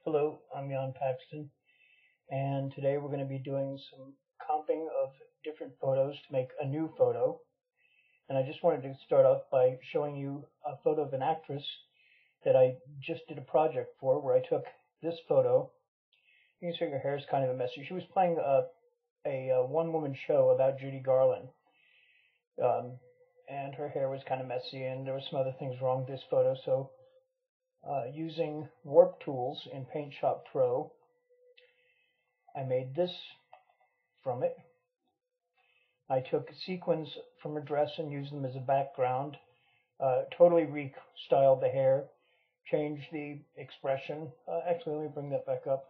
Hello, I'm Jann Paxton, and today we're going to be doing some comping of different photos to make a new photo. And I just wanted to start off by showing you a photo of an actress that I just did a project for, where I took this photo. You can see her hair is kind of a mess. She was playing a one-woman show about Judy Garland, and her hair was kind of messy, and there were some other things wrong with this photo. So using warp tools in PaintShop Pro, I made this from it. I took sequins from her dress and used them as a background, totally restyled the hair, changed the expression. Actually, let me bring that back up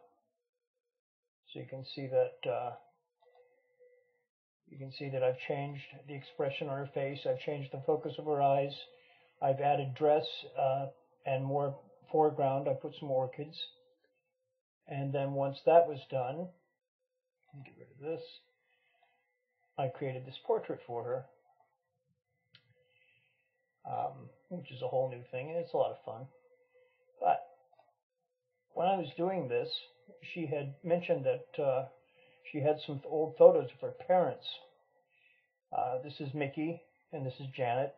so you can see that. I've changed the expression on her face. I've changed the focus of her eyes. I've added dress and more foreground. I put some orchids. And then once that was done, get rid of this, I created this portrait for her, which is a whole new thing, and it's a lot of fun. But when I was doing this, she had mentioned that she had some old photos of her parents. This is Mickey, and this is Janet,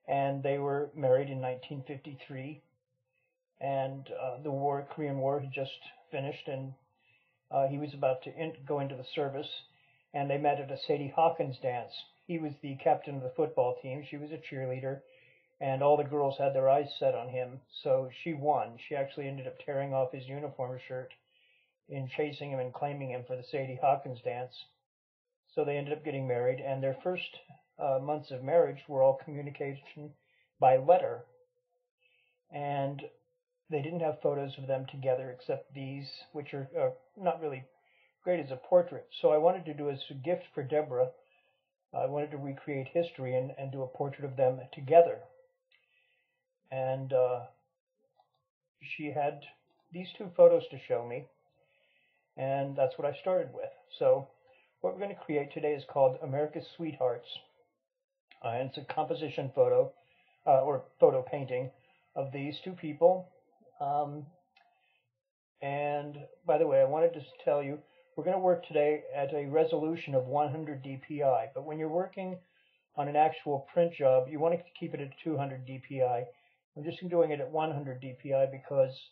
and they were married in 1953. And the Korean War had just finished, and he was about to go into the service, and they met at a Sadie Hawkins dance. He was the captain of the football team, she was a cheerleader, and all the girls had their eyes set on him, so she won. She actually ended up tearing off his uniform shirt in chasing him and claiming him for the Sadie Hawkins dance. So they ended up getting married, and their first months of marriage were all communication by letter. And they didn't have photos of them together except these, which are not really great as a portrait. So I wanted to do as a gift for Deborah. I wanted to recreate history and do a portrait of them together. And she had these two photos to show me, and that's what I started with. So what we're going to create today is called America's Sweethearts. And it's a composition photo, or photo painting, of these two people. And by the way, I wanted to tell you, we're going to work today at a resolution of 100 dpi, but when you're working on an actual print job, you want to keep it at 200 dpi. I'm just doing it at 100 dpi because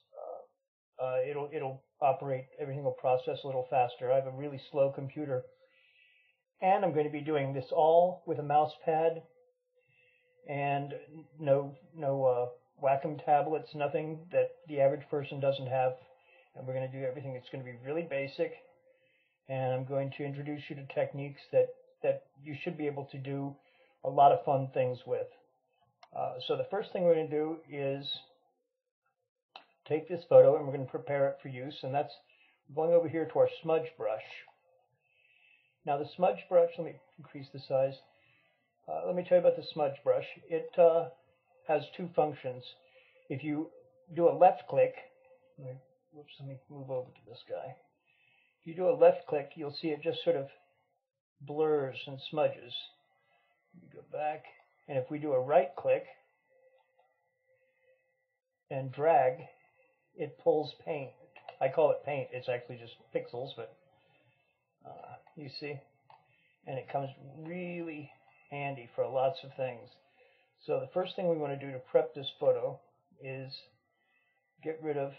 it'll operate, everything will process a little faster. I have a really slow computer. And I'm going to be doing this all with a mouse pad and no Wacom tablets, nothing that the average person doesn't have. And we're going to do everything. It's going to be really basic. And I'm going to introduce you to techniques that you should be able to do a lot of fun things with. So the first thing we're going to do is take this photo and we're going to prepare it for use. And that's going over here to our Smudge Brush. Now the Smudge Brush, let me increase the size. Let me tell you about the Smudge Brush. It has two functions. If you do a left click, let me move over to this guy. If you do a left click, you'll see it just sort of blurs and smudges. You go back, and if we do a right click and drag, it pulls paint. I call it paint. It's actually just pixels, but you see, and it comes really handy for lots of things. So the first thing we want to do to prep this photo is get rid of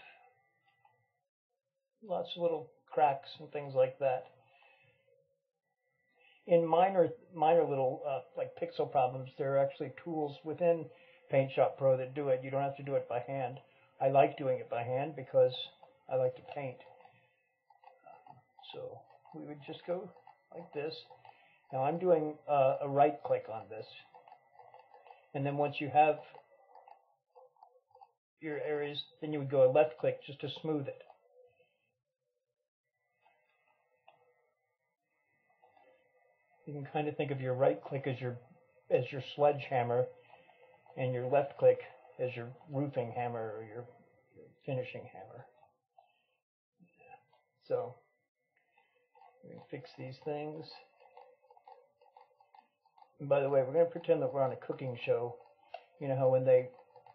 lots of little cracks and things like that. In minor little like pixel problems, there are actually tools within PaintShop Pro that do it. You don't have to do it by hand. I like doing it by hand because I like to paint. So we would just go like this. Now I'm doing a right click on this. And then once you have your areas, then you would go a left click just to smooth it. You can kind of think of your right click as your sledgehammer and your left click as your roofing hammer or your finishing hammer. So we're going to fix these things. And by the way, we're going to pretend that we're on a cooking show. You know how when they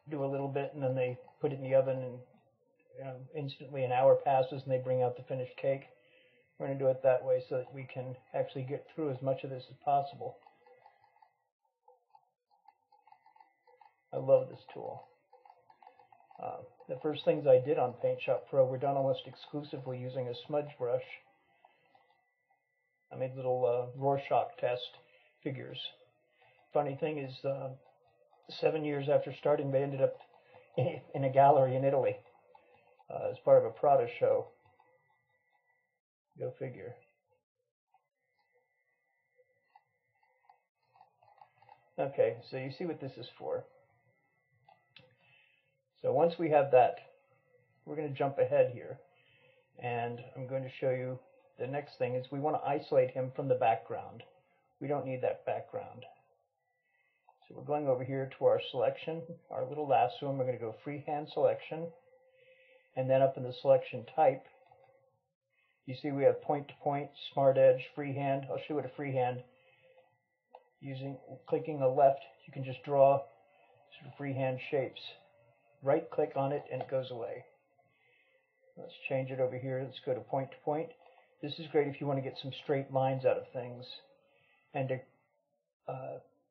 do a little bit and then they put it in the oven and instantly an hour passes and they bring out the finished cake. We're going to do it that way so that we can actually get through as much of this as possible. I love this tool. The first things I did on PaintShop Pro were done almost exclusively using a smudge brush. I made little Rorschach test figures. Funny thing is, 7 years after starting, they ended up in a gallery in Italy as part of a Prada show. Go figure. Okay, so you see what this is for. So once we have that, we're going to jump ahead here, and I'm going to show you the next thing is we want to isolate him from the background. We don't need that background. So we're going over here to our selection, our little lasso, and we're going to go Freehand Selection, and then up in the selection type, you see we have point to point, smart edge, freehand. I'll show you what a freehand. Clicking the left, you can just draw sort of freehand shapes. Right click on it and it goes away. Let's change it over here. Let's go to point to point. This is great if you want to get some straight lines out of things. And to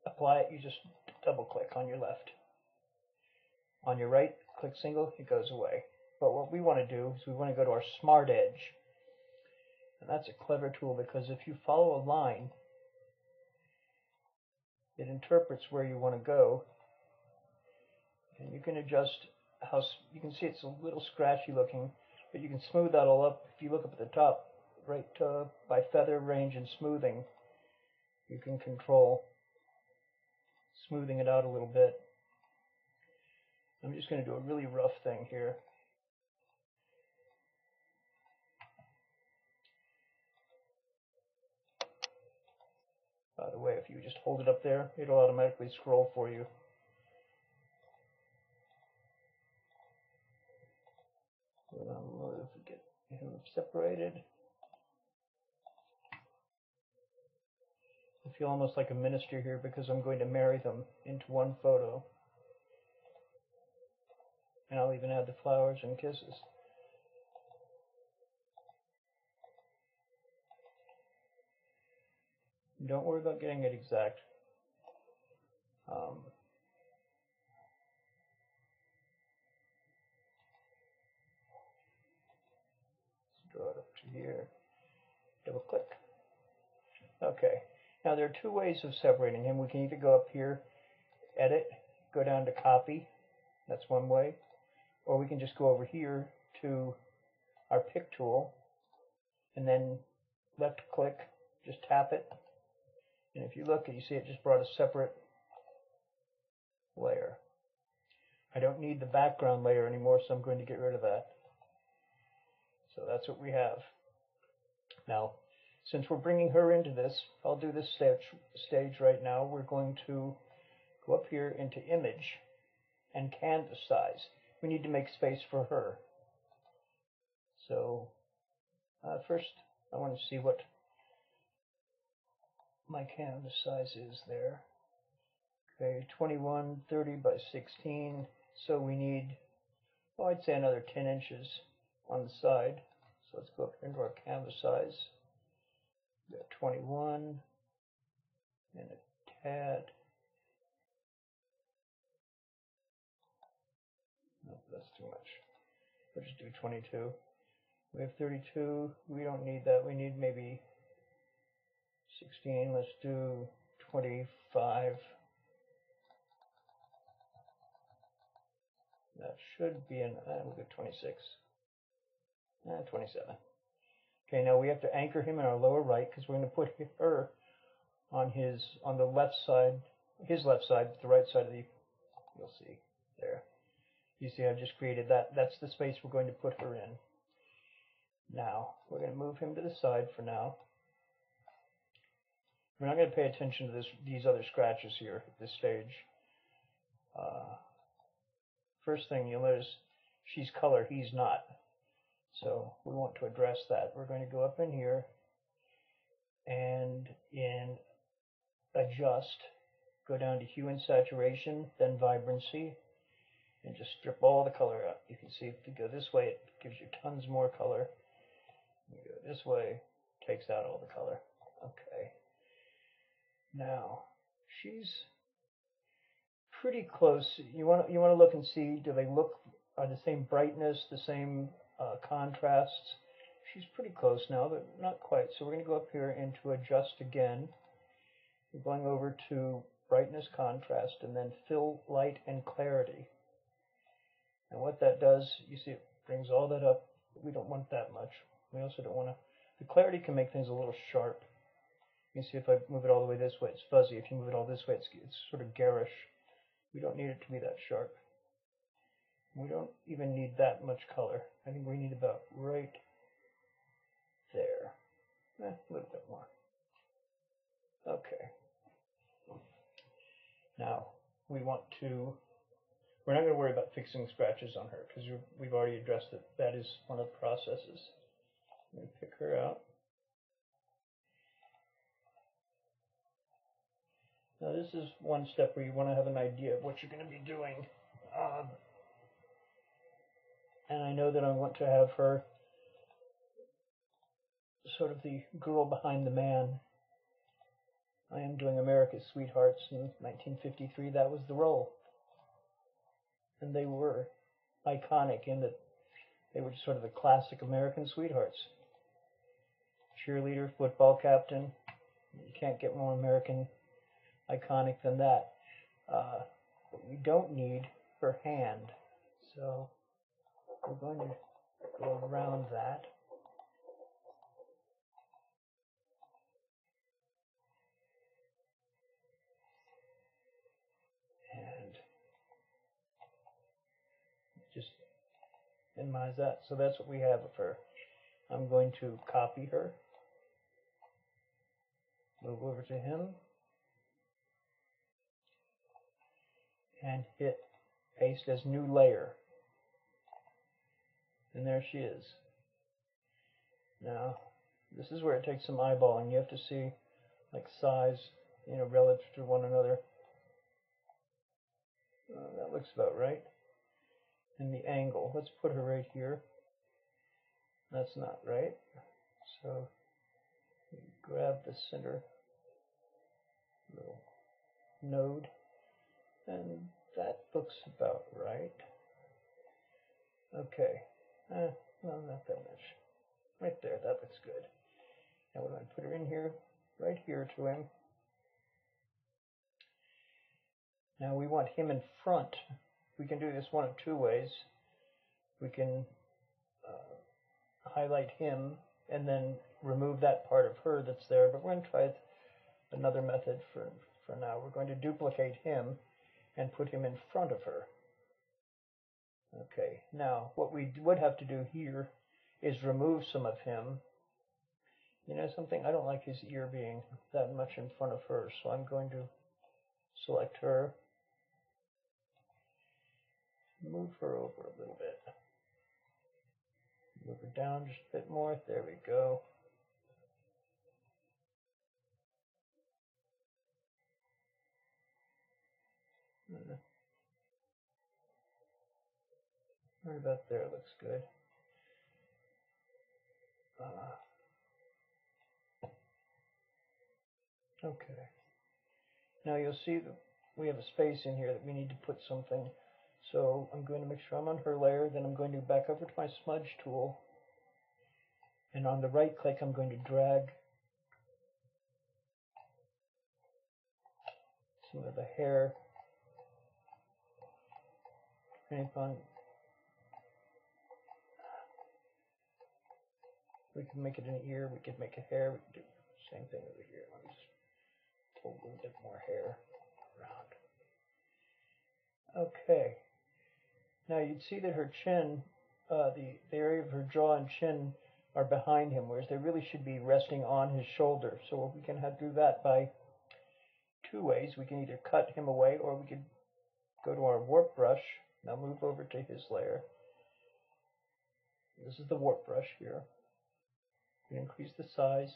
apply it, you just double click on your left. On your right, click single, it goes away. But what we want to do is we want to go to our smart edge. And that's a clever tool because if you follow a line, it interprets where you want to go. And you can adjust how, you can see it's a little scratchy looking, but you can smooth that all up. If you look up at the top, right by feather, range, and smoothing, you can control smoothing it out a little bit. I'm just going to do a really rough thing here. By the way, if you just hold it up there, it'll automatically scroll for you. Get him separated. I feel almost like a minister here because I'm going to marry them into one photo. And I'll even add the flowers and kisses. Don't worry about getting it exact. Let's draw it up to here. Double click. Okay. Now there are two ways of separating him. We can either go up here, edit, go down to copy. That's one way. Or we can just go over here to our pick tool and then left click, just tap it. And if you look, you see it just brought a separate layer. I don't need the background layer anymore, so I'm going to get rid of that. So that's what we have. Now, since we're bringing her into this, I'll do this stage right now. We're going to go up here into Image and Canvas Size. We need to make space for her. So first, I want to see what my canvas size is there. Okay, 2130 by 16. So we need, well, I'd say another 10 inches on the side. So let's go up into our canvas size. We've got 21 and a tad. No, that's too much. We'll just do 22. We have 32. We don't need that. We need maybe 16. Let's do 25. That should be an, we'll do 26. 27. Okay, now we have to anchor him in our lower right because we're going to put her on the left side, his left side, the right side of the, you'll see there. You see I've just created that. That's the space we're going to put her in. Now, we're going to move him to the side for now. We're not going to pay attention to these other scratches here at this stage. First thing you'll notice, she's color, he's not. So we want to address that. We're going to go up in here and in Adjust, go down to Hue and Saturation, then Vibrancy, and just strip all the color out. You can see if you go this way, it gives you tons more color. You go this way, takes out all the color. Okay. Now, she's pretty close. You want to look and see, are the same brightness, the same contrasts? She's pretty close now, but not quite. So we're going to go up here into Adjust again. We're going over to Brightness, Contrast, and then Fill, Light, and Clarity. And what that does, you see it brings all that up. We don't want that much. We also don't want to... The clarity can make things a little sharp. You see if I move it all the way this way, it's fuzzy. If you move it all this way, it's sort of garish. We don't need it to be that sharp. We don't even need that much color. I think we need about right there. A little bit more. Okay. Now, we're not going to worry about fixing scratches on her because we've already addressed that. That is one of the processes. I'm going to pick her out. Now this is one step where you want to have an idea of what you're going to be doing. And I know that I want to have her sort of the girl behind the man. I am doing America's Sweethearts in 1953. That was the role. And they were iconic in that they were sort of the classic American sweethearts. Cheerleader, football captain. You can't get more American iconic than that. But we don't need her hand. So we're going to go around that. And just minimize that. So that's what we have of her. I'm going to copy her. Move over to him. And hit Paste as New Layer. And there she is. Now, this is where it takes some eyeballing. You have to see, like, size, relative to one another. That looks about right. And the angle. Let's put her right here. That's not right. So, grab the center little node. And that looks about right. Okay. No, not that much. Right there, that looks good. Now we're going to put her in here, right here to him. Now we want him in front. We can do this one of two ways. We can highlight him and then remove that part of her that's there, but we're going to try another method for now. We're going to duplicate him and put him in front of her. Okay, now what we would have to do here is remove some of him. You know something? I don't like his ear being that much in front of her, so I'm going to select her, move her over a little bit, move her down just a bit more. There we go. Right about there looks good. Okay. Now you'll see that we have a space in here that we need to put something. So I'm going to make sure I'm on her layer. Then I'm going to back over to my Smudge Tool. And on the right click, I'm going to drag some of the hair. We can make it an ear, we could make a hair, we could do the same thing over here. Let me just pull a little bit more hair around. Okay. Now you'd see that her chin, the area of her jaw and chin are behind him, whereas they really should be resting on his shoulder. So we can do that by two ways. We can either cut him away, or we could go to our warp brush. Now move over to his layer. This is the warp brush here. We increase the size.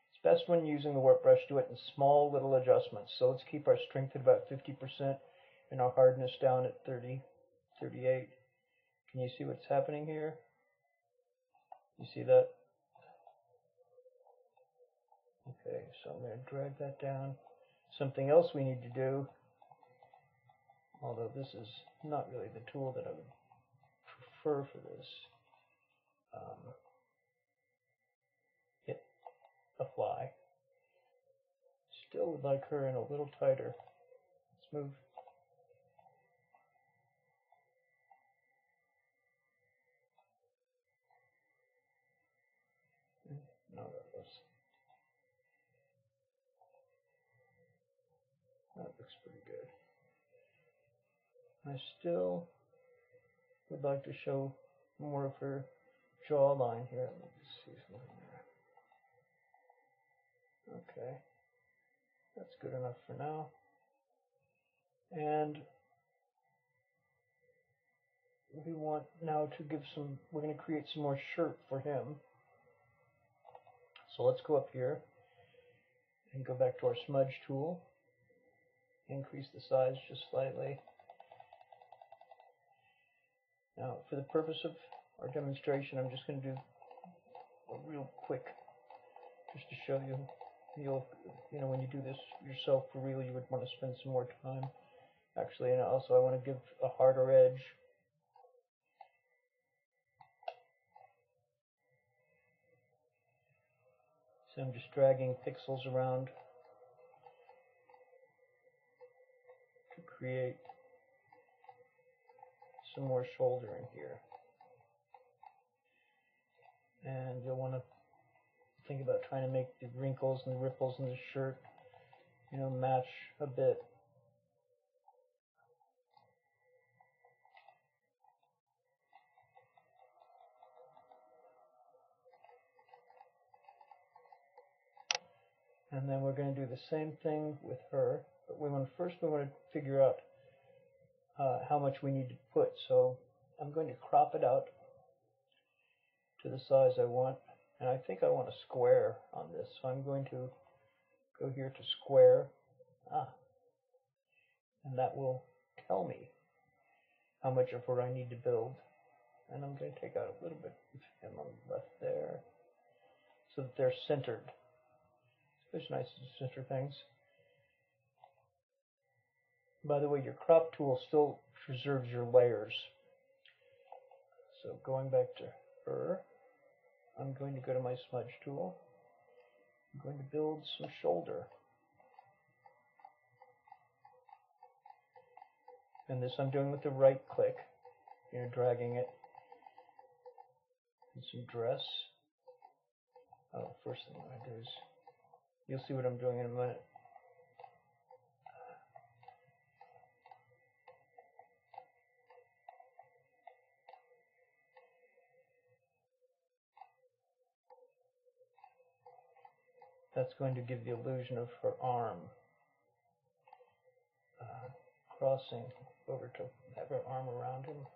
It's best when using the warp brush, do it in small little adjustments. So let's keep our strength at about 50% and our hardness down at 30. 38. Can you see what's happening here? You see that? Okay, so I'm going to drag that down. Something else we need to do, although this is not really the tool that I would prefer for this, hit apply. Still would like her in a little tighter. Let's move. No, that looks pretty good. I still would like to show more of her jawline here. Let me see something there. Okay, that's good enough for now. And we want now to give some, we're going to create some more shirt for him. So let's go up here and go back to our Smudge Tool. Increase the size just slightly. Now, for the purpose of our demonstration, I'm just going to do a real quick, just to show you. You know, when you do this yourself for real, you would want to spend some more time. Actually, and also I want to give a harder edge. So I'm just dragging pixels around to create some more shoulder in here. And you'll want to think about trying to make the wrinkles and the ripples in the shirt, you know, match a bit. And then we're going to do the same thing with her, but first we want to figure out how much we need to put. So I'm going to crop it out to the size I want, and I think I want a square on this, so I'm going to go here to square, and that will tell me how much of her I need to build. And I'm going to take out a little bit of him on the left there, so that they're centered. It's nice to center things. By the way, your crop tool still preserves your layers. So going back to her, I'm going to go to my Smudge Tool. I'm going to build some shoulder. And this I'm doing with the right click, you know, dragging it. And some dress. Oh, first thing I'm going to do is, you'll see what I'm doing in a minute. That's going to give the illusion of her arm crossing over to have her arm around him.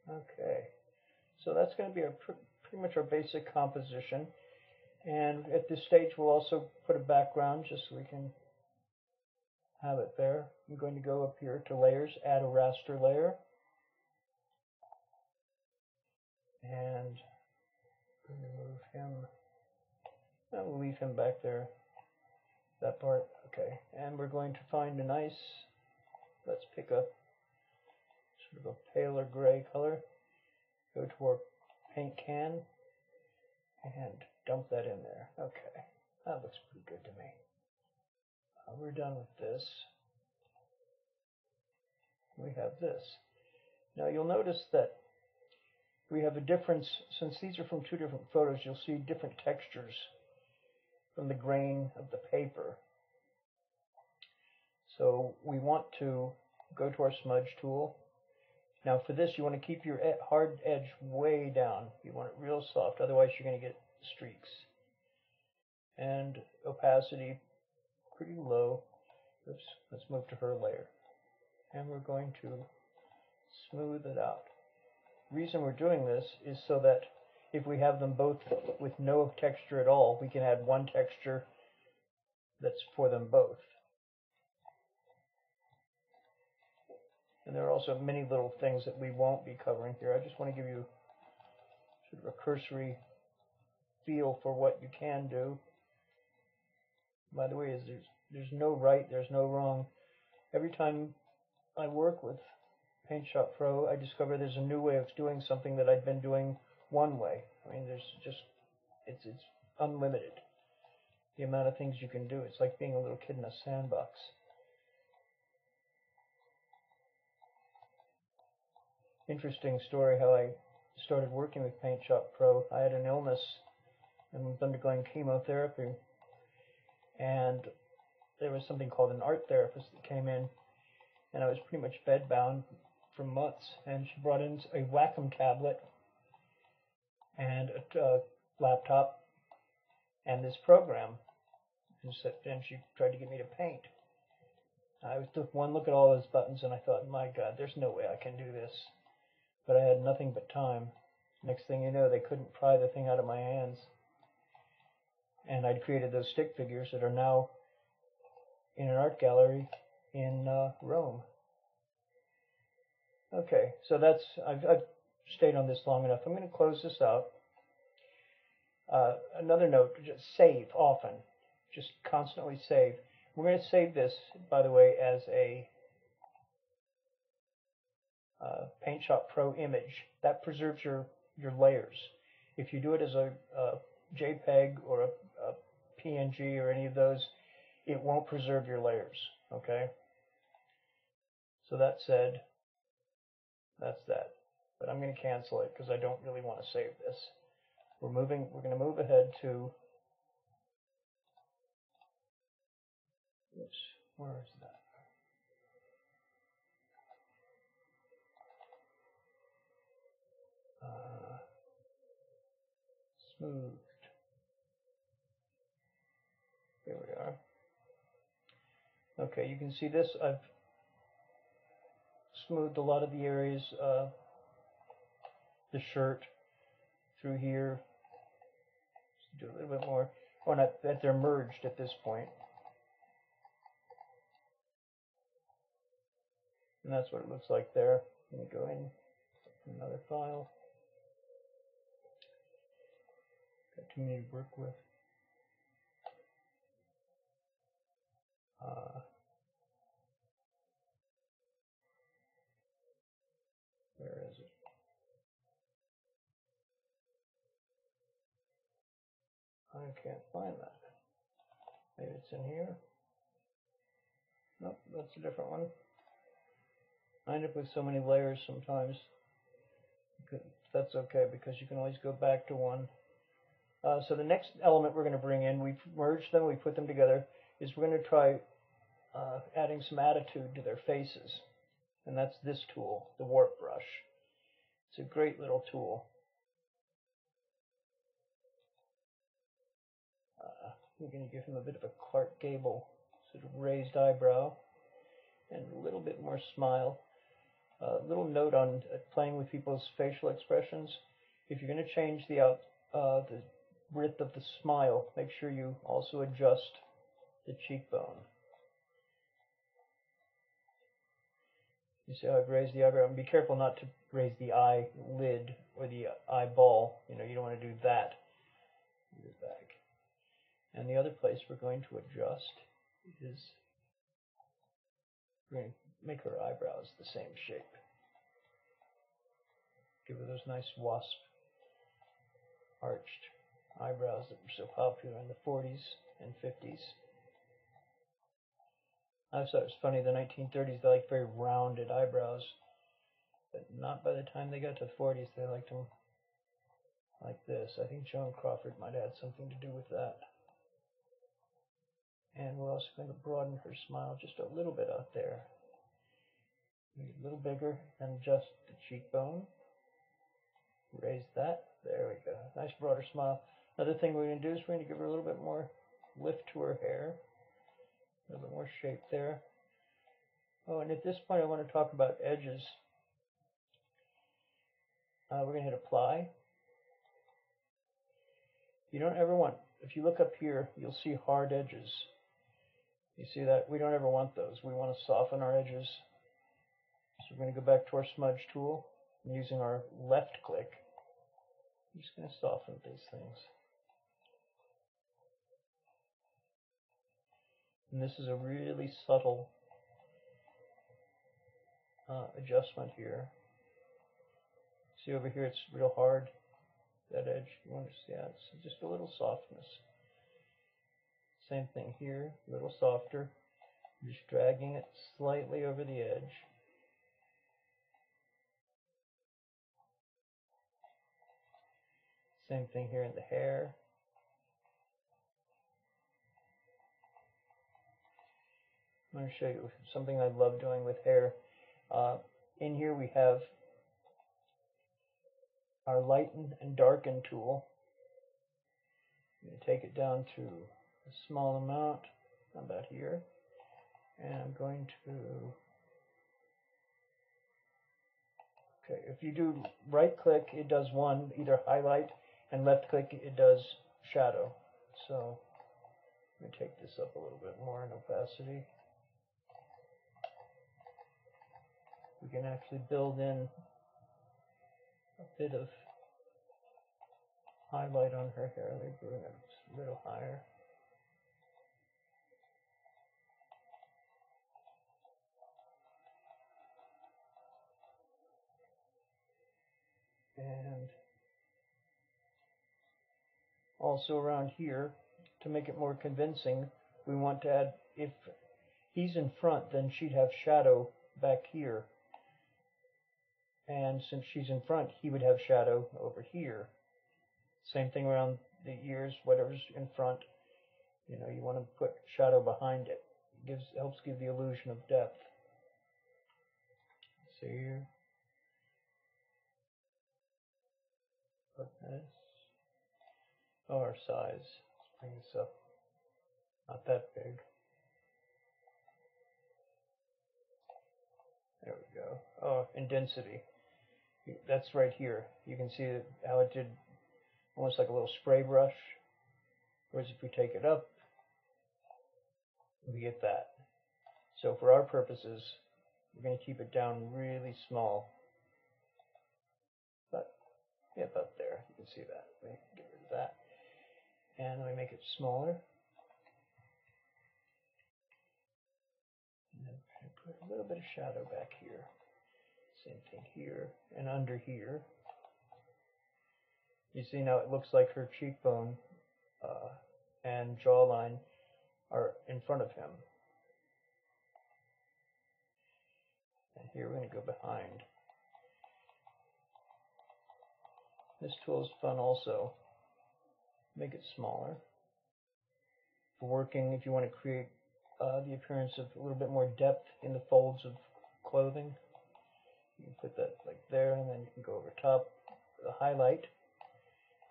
Okay, so that's going to be pretty much our basic composition. And at this stage, we'll also put a background just so we can have it there. I'm going to go up here to Layers, add a Raster Layer. And I'm going to move him. I'll leave him back there, that part. Okay, and we're going to find a nice, let's pick a sort of a paler gray color. Go to our paint can and dump that in there. Okay, that looks pretty good to me. We're done with this. We have this. Now you'll notice that we have a difference, since these are from two different photos, you'll see different textures from the grain of the paper. So we want to go to our Smudge Tool. Now for this, you want to keep your hard edge way down. You want it real soft, otherwise you're going to get streaks. And opacity pretty low. Oops, let's move to her layer. And we're going to smooth it out. The reason we're doing this is so that if we have them both with no texture at all, we can add one texture that's for them both. And there are also many little things that we won't be covering here. I just want to give you sort of a cursory feel for what you can do. By the way, there's no right, there's no wrong. Every time I work with PaintShop Pro, I discover there's a new way of doing something that I'd been doing one way. I mean, there's just, it's unlimited, the amount of things you can do. It's like being a little kid in a sandbox. Interesting story how I started working with PaintShop Pro. I had an illness and was undergoing chemotherapy, and there was something called an art therapist that came in, and I was pretty much bedbound for months, and she brought in a Wacom tablet and a laptop and this program, and she tried to get me to paint. I took one look at all those buttons and I thought, my God, there's no way I can do this. But I had nothing but time. Next thing you know, they couldn't pry the thing out of my hands. And I'd created those stick figures that are now in an art gallery in Rome. Okay, so that's, I've stayed on this long enough. I'm going to close this out. Another note, just save often. Just constantly save. We're going to save this, by the way, as a PaintShop Pro image. That preserves your layers. If you do it as a JPEG or a PNG or any of those, it won't preserve your layers. Okay? So that said, that's that. But I'm going to cancel it because I don't really want to save this. We're going to move ahead to, oops, where is that? Smoothed. Here we are. Okay, you can see this. I've smoothed a lot of the areas, the shirt through here. Just do a little bit more. Oh, not that they're merged at this point. And that's what it looks like there. Let me go in another file. Got too many to work with. Where is it? I can't find that. Maybe it's in here. Nope, that's a different one. I end up with so many layers sometimes. That's okay because you can always go back to one. So the next element we're going to bring in, we've merged them, we put them together, is we're going to try adding some attitude to their faces. And that's this tool, the Warp Brush. It's a great little tool. We're going to give him a bit of a Clark Gable sort of raised eyebrow and a little bit more smile. A little note on playing with people's facial expressions. If you're going to change the width of the smile, make sure you also adjust the cheekbone. You see how I've raised the eyebrow? And be careful not to raise the eyelid or the eyeball. You don't want to do that. Move it back. And the other place we're going to adjust is we're going to make her eyebrows the same shape. Give her those nice wasp arched eyebrows that were so popular in the 40s and 50s. I thought it was funny, the 1930s, they liked very rounded eyebrows, but not by the time they got to the 40s, they liked them like this. I think Joan Crawford might have had something to do with that. And we're also going to broaden her smile just a little bit out there. Make it a little bigger and adjust the cheekbone. Raise that. There we go. Nice broader smile. Another thing we're going to do is we're going to give her a little bit more lift to her hair. A little bit more shape there. Oh, and at this point I want to talk about edges. We're going to hit apply. You don't ever want, if you look up here, you'll see hard edges. You see that? We don't ever want those. We want to soften our edges. So we're going to go back to our Smudge Tool, and using our left click, I'm just going to soften these things. And this is a really subtle adjustment here. See over here, it's real hard. That edge, you want to see that? It's just a little softness. Same thing here, a little softer. Just dragging it slightly over the edge. Same thing here in the hair. I'm going to show you something I love doing with hair. In here we have our Lighten and Darken tool. I'm going to take it down to a small amount, about here, and I'm going to, okay, if you do right click, it does one, either highlight, and left click, it does shadow. So let me take this up a little bit more in opacity. We can actually build in a bit of highlight on her hair. Let me bring it a little higher. And also around here, to make it more convincing, we want to add, if he's in front, then she'd have shadow back here. And since she's in front, he would have shadow over here. Same thing around the ears, whatever's in front, you know, you want to put shadow behind it. It helps give the illusion of depth. See here? Like this. Oh, our size. Let's bring this up. Not that big. There we go. Oh, and density. That's right here. You can see how it did almost like a little spray brush. Whereas if we take it up, we get that. So for our purposes, we're going to keep it down really small. But, yeah, about there. You can see that. Let me get rid of that. And let me make it smaller. And then put a little bit of shadow back here. Same thing here and under here. You see now it looks like her cheekbone and jawline are in front of him. And here we're going to go behind. This tool is fun also. Make it smaller. For working, if you want to create the appearance of a little bit more depth in the folds of clothing, you can put that like there, and then you can go over top. The highlight.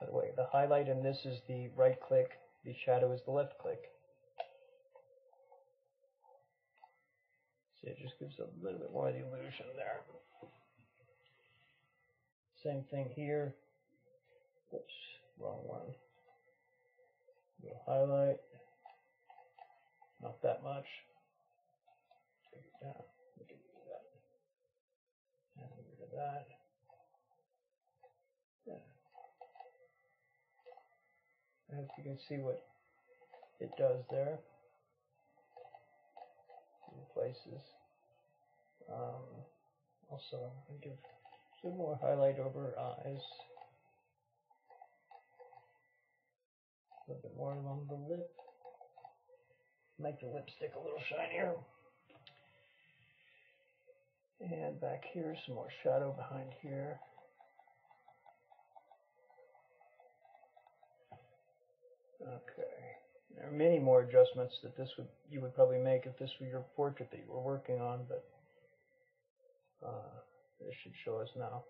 By the way, the highlight in this is the right click. The shadow is the left click. See, it just gives a little bit more of the illusion there. Same thing here. Oops, wrong one. Little highlight. Not that much. Take it down. Get rid of that. And rid of that. Yeah. I hope you can see what it does there. In places. Also, I'll give a little more highlight over her eyes. A little bit more along the lip. Make the lipstick a little shinier. And back here, some more shadow behind here. Okay. There are many more adjustments that you would probably make if this were your portrait that you were working on, but this should show us now.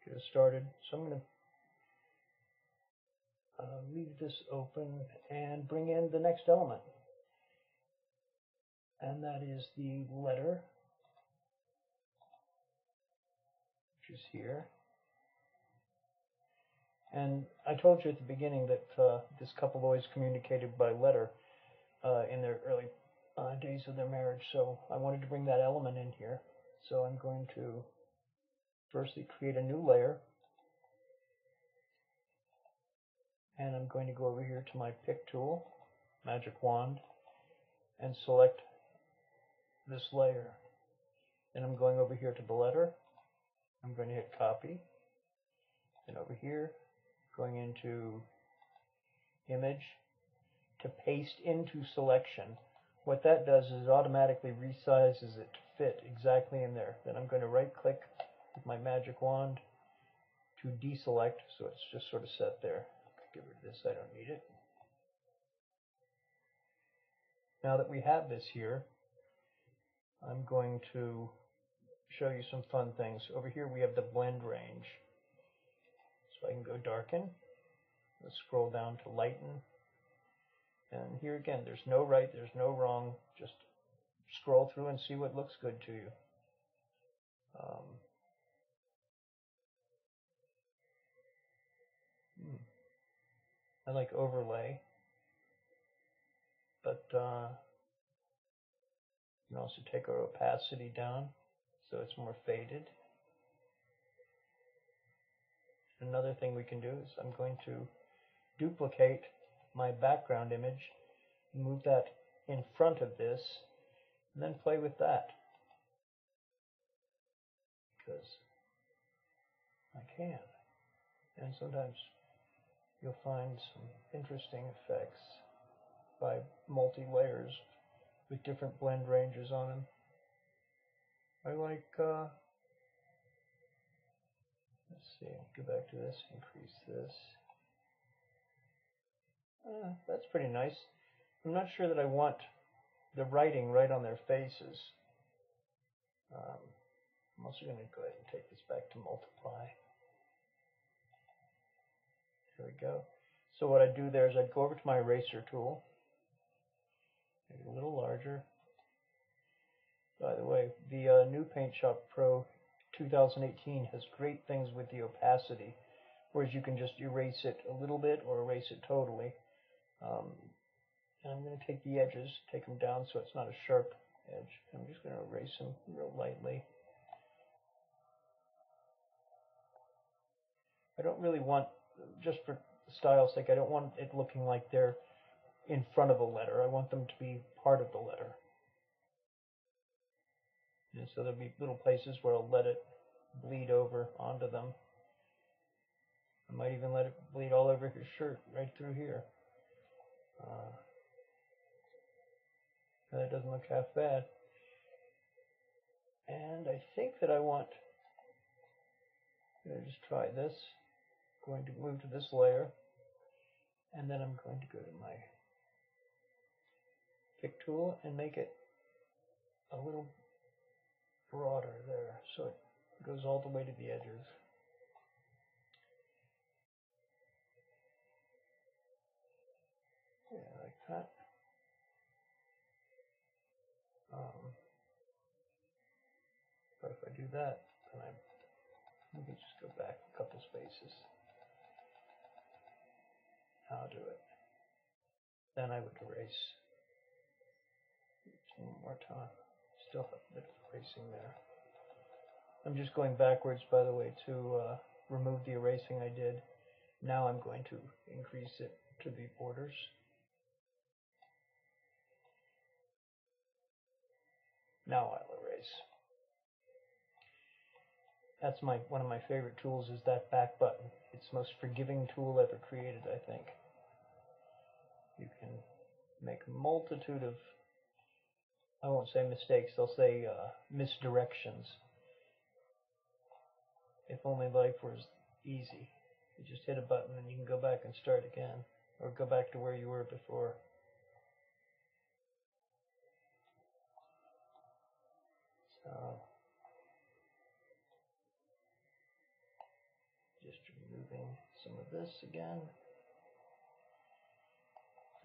Get us started. So I'm going to leave this open and bring in the next element. And that is the letter, which is here. And I told you at the beginning that this couple always communicated by letter in their early days of their marriage, so I wanted to bring that element in here. So I'm going to firstly create a new layer, and I'm going to go over here to my pick tool, magic wand, and select this layer. Then I'm going over here to the letter. I'm going to hit copy, and over here, going into image to paste into selection. What that does is it automatically resizes it to fit exactly in there. Then I'm going to right click with my magic wand to deselect, so it's just sort of set there. Get rid of this, I don't need it. Now that we have this here, I'm going to show you some fun things. Over here we have the blend range. So I can go darken, let's scroll down to lighten, and here again there's no right, there's no wrong, just scroll through and see what looks good to you. I like overlay, but you can also take our opacity down so it's more faded. Another thing we can do is I'm going to duplicate my background image, move that in front of this, and then play with that, because I can. And sometimes you'll find some interesting effects by multi-layers with different blend ranges on them. I like, let's see, go back to this, increase this. That's pretty nice. I'm not sure that I want the writing right on their faces. I'm also going to go ahead and take this back to multiply. There we go. So what I do there is I'd go over to my eraser tool, make it a little larger. By the way, the new PaintShop Pro 2018 has great things with the opacity, whereas you can just erase it a little bit or erase it totally. And I'm going to take the edges, take them down so it's not a sharp edge. I'm just going to erase them real lightly. I don't really want, just for style's sake, I don't want it looking like they're in front of a letter. I want them to be part of the letter. And so there'll be little places where I'll let it bleed over onto them. I might even let it bleed all over his shirt, right through here. That doesn't look half bad. And I think that I want, I'm going to just try this. I'm going to move to this layer, and then I'm going to go to my pick tool and make it a little broader there, so it goes all the way to the edges. Yeah, like that. But if I do that, then let me just go back a couple spaces. I'll do it. Then I would erase. One more time. Still have a bit of erasing there. I'm just going backwards, by the way, to remove the erasing I did. Now I'm going to increase it to the borders. Now I'll erase. That's one of my favorite tools, is that back button. It's the most forgiving tool ever created, I think. You can make a multitude of, I won't say mistakes, I'll say misdirections. If only life was easy. You just hit a button and you can go back and start again, or go back to where you were before. So, just removing some of this again.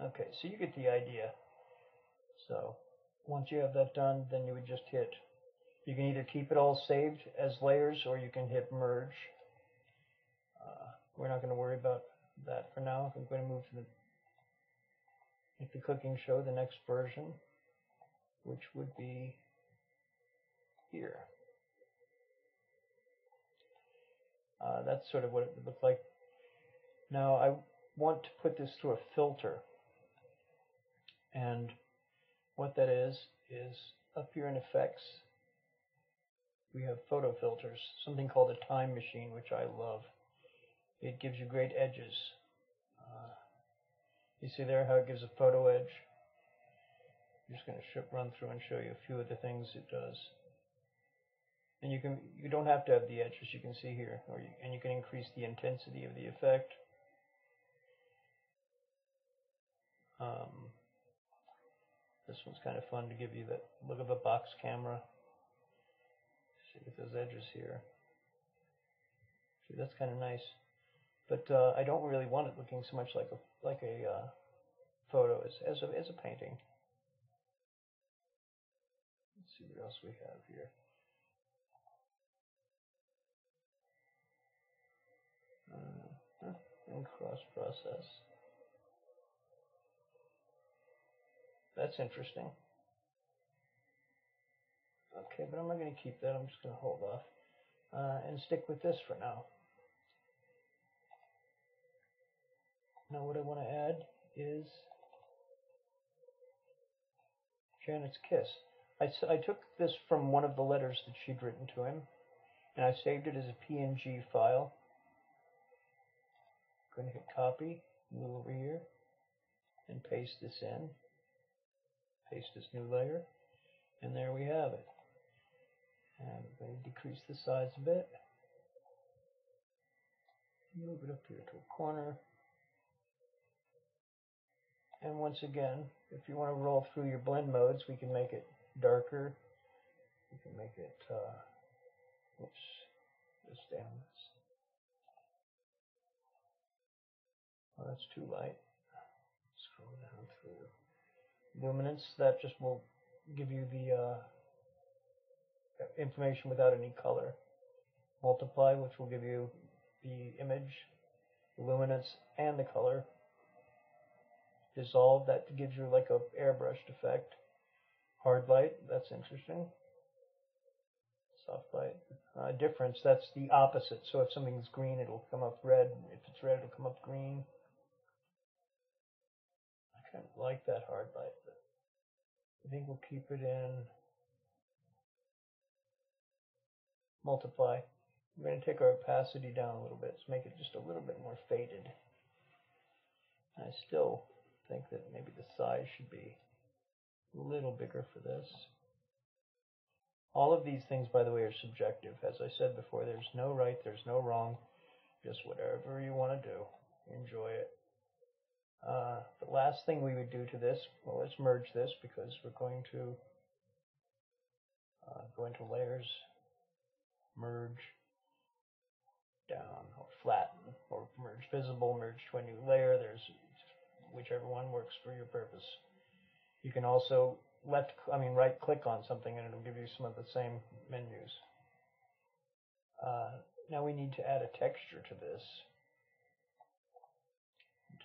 Okay, so you get the idea. So, once you have that done, then you would just hit, you can either keep it all saved as layers, or you can hit merge. we're not going to worry about that for now. I'm going to move to the cooking show, the next version, which would be here. That's sort of what it would look like. Now I want to put this through a filter, and what that is up here in Effects, we have photo filters, something called a time machine, which I love. It gives you great edges. You see there how it gives a photo edge? I'm just going to run through and show you a few of the things it does. And you don't have to have the edges, you can see here, and you can increase the intensity of the effect. This one's kind of fun to give you that look of a box camera. See with those edges here. See, that's kind of nice. But I don't really want it looking so much like a photo as a painting. Let's see what else we have here. And cross process. That's interesting. Okay, but I'm not going to keep that. I'm just going to hold off and stick with this for now. Now what I want to add is Janet's Kiss. I took this from one of the letters that she'd written to him, and I saved it as a PNG file. I'm going to hit copy, move over here, and paste this in. Paste this new layer, and there we have it. And I'm going to decrease the size a bit. Move it up here to a corner. And once again, if you want to roll through your blend modes, we can make it darker. We can make it, oops, just down this. Oh, that's too light. Scroll down through. Luminance, that just will give you the information without any color. Multiply, which will give you the image, the luminance, and the color. Dissolve, that gives you like a airbrushed effect. Hard light, that's interesting. Soft light. Difference, that's the opposite. So if something's green, it'll come up red. If it's red, it'll come up green. I kind of like that hard light, but I think we'll keep it in multiply. We're going to take our opacity down a little bit to make it just a little bit more faded. I still think that maybe the size should be a little bigger for this. All of these things, by the way, are subjective. As I said before, there's no right, there's no wrong. Just whatever you want to do. Enjoy it. The last thing we would do to this, well, let's merge this because we're going to go into layers, merge, down, or flatten, or merge visible, merge to a new layer. There's whichever one works for your purpose. You can also right click on something and it'll give you some of the same menus. Now we need to add a texture to this.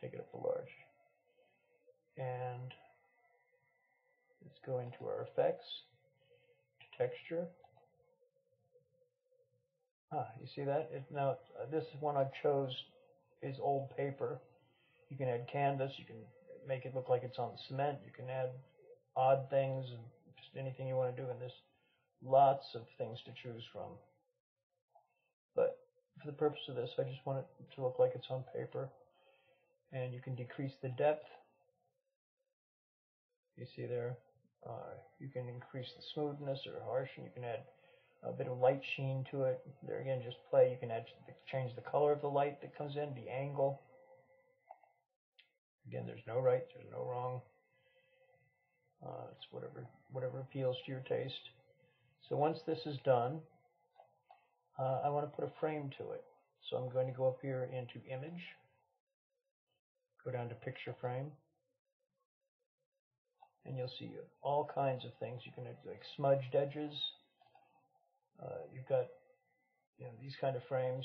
Take it up to large. And let's go into our effects, to texture. You see that? Now this one I chose is old paper. You can add canvas, you can make it look like it's on cement, you can add odd things, and just anything you want to do, and there's lots of things to choose from. But for the purpose of this, I just want it to look like it's on paper. And you can decrease the depth. You see there. You can increase the smoothness or harsh, and you can add a bit of light sheen to it. There again, just play. You can change the color of the light that comes in, the angle. Again, there's no right, there's no wrong. It's whatever appeals to your taste. So once this is done, I want to put a frame to it. So I'm going to go up here into Image. Go down to Picture Frame, and you'll see all kinds of things. You can do like smudged edges. You've got these kind of frames.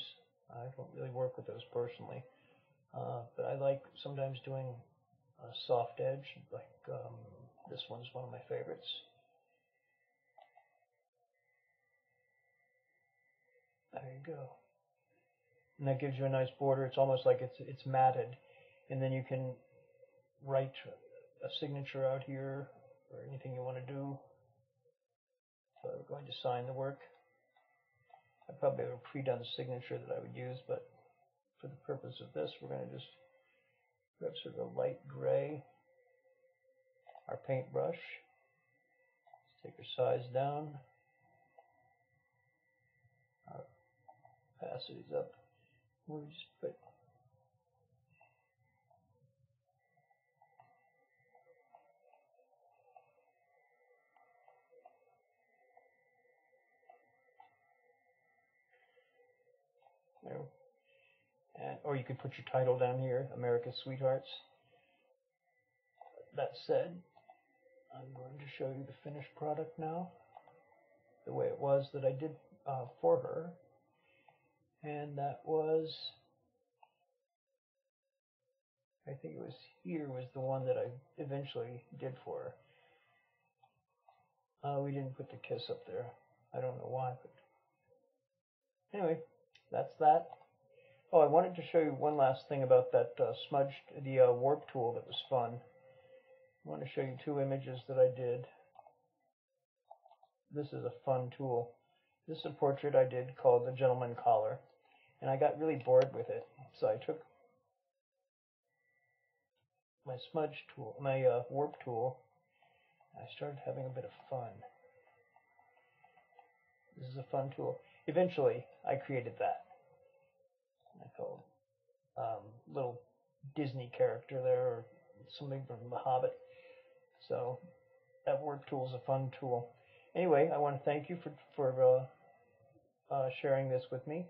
I don't really work with those personally, but I like sometimes doing a soft edge, like this one's one of my favorites. There you go. And that gives you a nice border. It's almost like it's matted, and then you can write a signature out here or anything you want to do. So I'm going to sign the work. I probably have a pre-done signature that I would use, but for the purpose of this, we're going to just grab sort of a light gray, our paintbrush. Let's take our size down, our opacities up. We'll just put there, or you could put your title down here, America's Sweethearts. That said, I'm going to show you the finished product now, the way it was that I did for her. And that was, I think it was here was the one that I eventually did for her. We didn't put the kiss up there. I don't know why, but anyway, that's that. Oh, I wanted to show you one last thing about that the warp tool that was fun. I want to show you two images that I did. This is a fun tool. This is a portrait I did called The Gentleman Collar, and I got really bored with it, so I took my smudge tool, my warp tool, and I started having a bit of fun. This is a fun tool. Eventually, I created that. I called little Disney character there, or something from The Hobbit. So that warp tool is a fun tool. Anyway, I want to thank you for sharing this with me,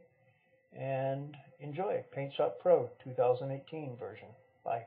and enjoy PaintShop Pro 2018 version. Bye.